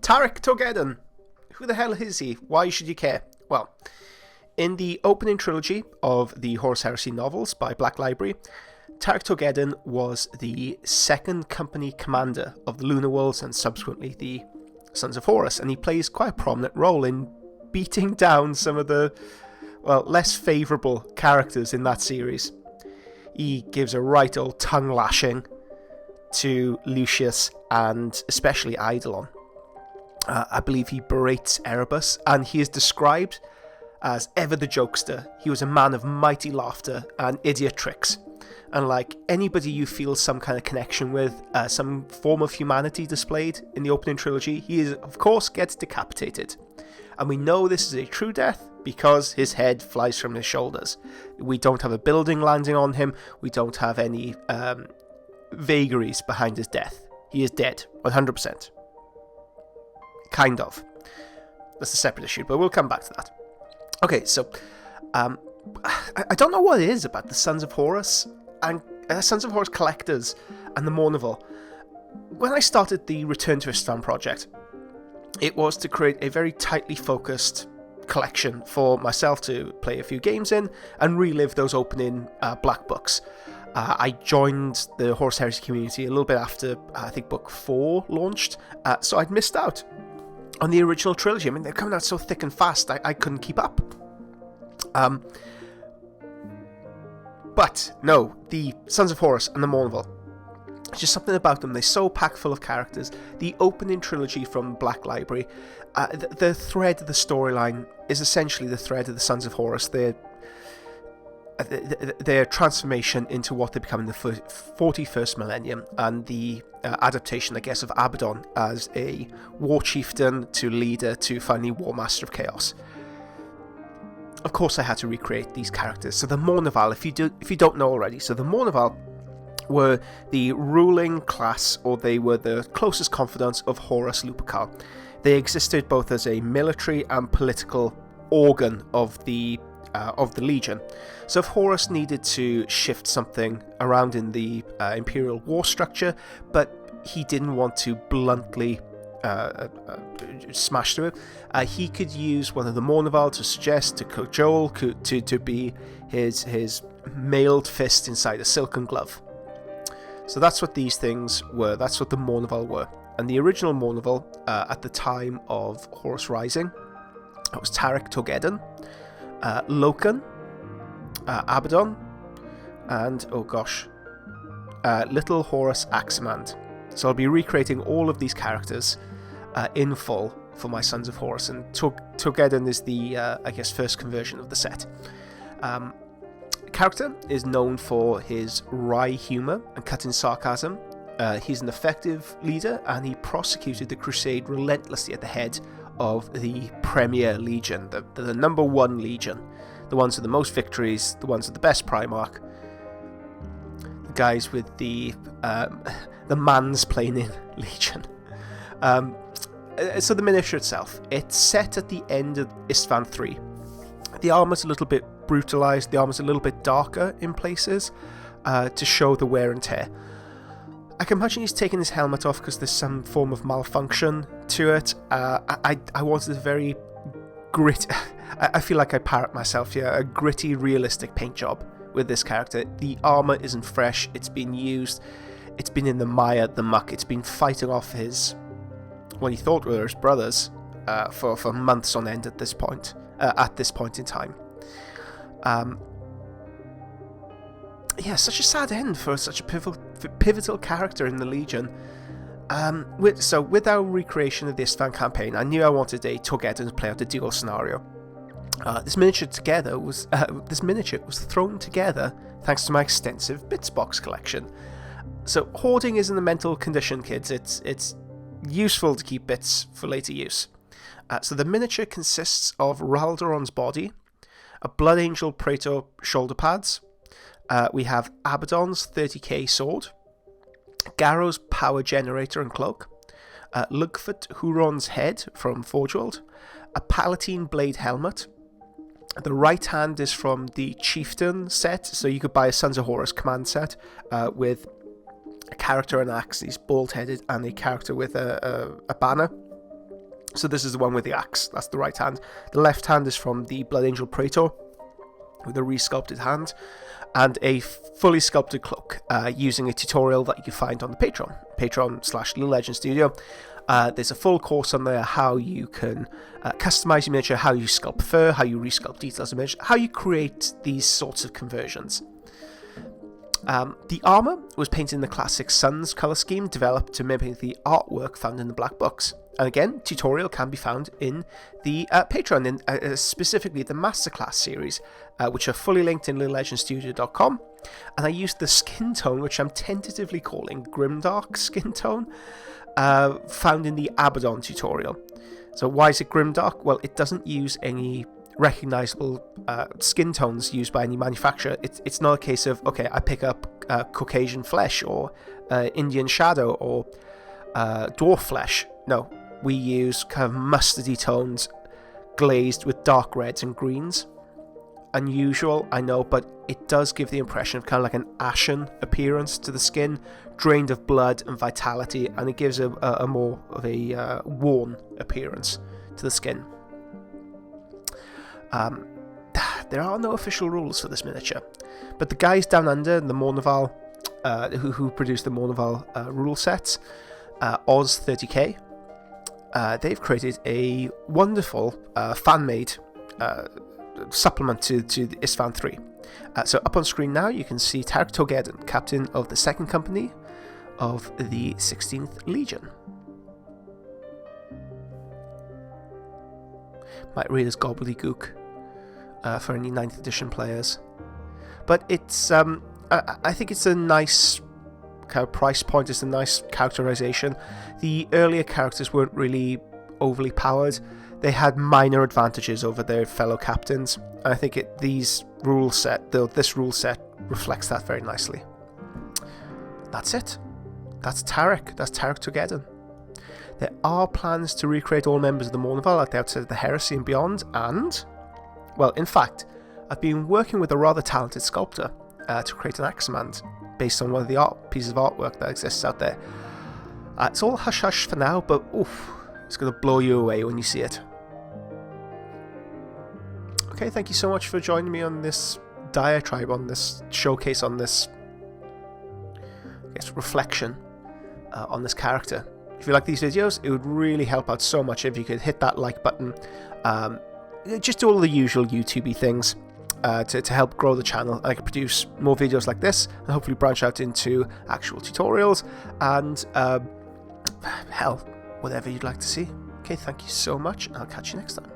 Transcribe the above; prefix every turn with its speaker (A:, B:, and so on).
A: Tarik Torgeddon. Who the hell is he? Why should you care? Well, in the opening trilogy of the Horus Heresy novels by Black Library, Tarik Torgeddon was the second company commander of the Lunar Wolves and subsequently the Sons of Horus, and he plays quite a prominent role in beating down some of the, less favourable characters in that series. He gives a right old tongue lashing to Lucius and especially Eidolon. I believe he berates Erebus, and he is described as ever the jokester. He was a man of mighty laughter and idiot tricks. And like anybody you feel some kind of connection with, some form of humanity displayed in the opening trilogy, he is, of course, gets decapitated. And we know this is a true death because his head flies from his shoulders. We don't have a building landing on him. We don't have any vagaries behind his death. He is dead, 100%. Kind of. That's a separate issue, but we'll come back to that. Okay, so I don't know what it is about the Sons of Horus and Sons of Horus collectors and the Mournival. When I started the Return to Isstvan project, it was to create a very tightly focused collection for myself to play a few games in and relive those opening black books. I joined the Horus Heresy community a little bit after, I think, book 4 launched, so I'd missed out on the original trilogy. I mean, they're coming out so thick and fast, I couldn't keep up. But no, the Sons of Horus and the Mournival, just something about them. They're so packed full of characters. The opening trilogy from Black Library, the thread of the storyline is essentially the thread of the Sons of Horus. Their transformation into what they become in the 41st millennium, and the adaptation, I guess, of Abaddon as a war chieftain to leader to finally War Master of Chaos. Of course, I had to recreate these characters. So the Mournival, if you don't know already, so the Mournival were the ruling class, or they were the closest confidants of Horus Lupercal. They existed both as a military and political organ of the Legion. So if Horus needed to shift something around in the Imperial war structure, but he didn't want to bluntly smash through it, he could use one of the Mournival to suggest, to cajole, to be his mailed fist inside a silken glove. So that's what these things were. That's what the Mournival were. And the original Mournival, at the time of Horus Rising, that was Tarik Torgeddon, Loken, Abaddon, and Little Horus Aximand. So I'll be recreating all of these characters in full for my Sons of Horus, and Torgeddon is the first conversion of the set. Character is known for his wry humour and cutting sarcasm. He's an effective leader, and he prosecuted the crusade relentlessly at the head of the Premier Legion, the number one Legion, the ones with the most victories, the ones with the best Primarch, the guys with the mansplaining Legion. So the miniature itself, it's set at the end of Isstvan 3. The armour's a little bit brutalised, the armour's a little bit darker in places to show the wear and tear. I can imagine he's taken his helmet off because there's some form of malfunction to it. I wanted a very I feel like I parrot myself here, a gritty, realistic paint job with this character. The armour isn't fresh, it's been used, it's been in the mire, the muck, it's been fighting off what he thought were his brothers for months on end at this point in time. Such a sad end for such a pivotal character in the Legion. With our recreation of the Isstvan campaign, I knew I wanted a Torgeddon to play out a dual scenario. This miniature was thrown together thanks to my extensive bits box collection. So hoarding isn't a mental condition, kids. It's useful to keep bits for later use. So the miniature consists of Raldoron's body, a Blood Angel Praetor shoulder pads. We have Abaddon's 30k sword, Garrow's power generator and cloak, Lugfoot Huron's head from Forge World, a Palatine blade helmet. The right hand is from the Chieftain set, so you could buy a Sons of Horus command set with a character and axe, he's bald-headed, and a character with a banner. So this is the one with the axe. That's the right hand. The left hand is from the Blood Angel Praetor with a resculpted hand and a fully sculpted cloak using a tutorial that you can find on the Patreon/Little Legend Studio. There's a full course on there how you can customize your miniature, how you sculpt fur, how you resculpt details of miniature, how you create these sorts of conversions. The armor was painted in the classic Suns color scheme, developed to mimic the artwork found in the Black Books. And again, tutorial can be found in the Patreon, specifically the Masterclass series, which are fully linked in littlelegendstudio.com. And I used the skin tone, which I'm tentatively calling Grimdark skin tone, found in the Abaddon tutorial. So why is it Grimdark? Well, it doesn't use any recognizable skin tones used by any manufacturer. It's not a case of, okay, I pick up Caucasian flesh or Indian shadow or dwarf flesh. No, we use kind of mustardy tones glazed with dark reds and greens. Unusual, I know, but it does give the impression of kind of like an ashen appearance to the skin, drained of blood and vitality, and it gives a more of a worn appearance to the skin. There are no official rules for this miniature, but the guys down under, the Mournival, who produced the Mournival rule sets, Oz 30k, they've created a wonderful fan-made supplement to Isstvan 3. So up on screen now you can see Tarik Torgeddon, captain of the 2nd Company of the 16th Legion. Might read as gobbledygook for any 9th edition players, but it's I think it's a nice kind of price point. It's a nice characterization. The earlier characters weren't really overly powered. They had minor advantages over their fellow captains, and I think this rule set reflects that very nicely. That's it. That's Tarik. That's Tarik Torgeddon. There are plans to recreate all members of the Mournival at the outset of the Heresy and beyond, and, well, in fact, I've been working with a rather talented sculptor to create an Aximand based on one of the pieces of artwork that exists out there. It's all hush-hush for now, but oof, it's going to blow you away when you see it. Okay, thank you so much for joining me on this diatribe, on this showcase, on this, I guess, reflection on this character. If you like these videos, it would really help out so much if you could hit that like button. Just do all the usual YouTube-y things to help grow the channel. I can produce more videos like this and hopefully branch out into actual tutorials and, hell, whatever you'd like to see. Okay, thank you so much, and I'll catch you next time.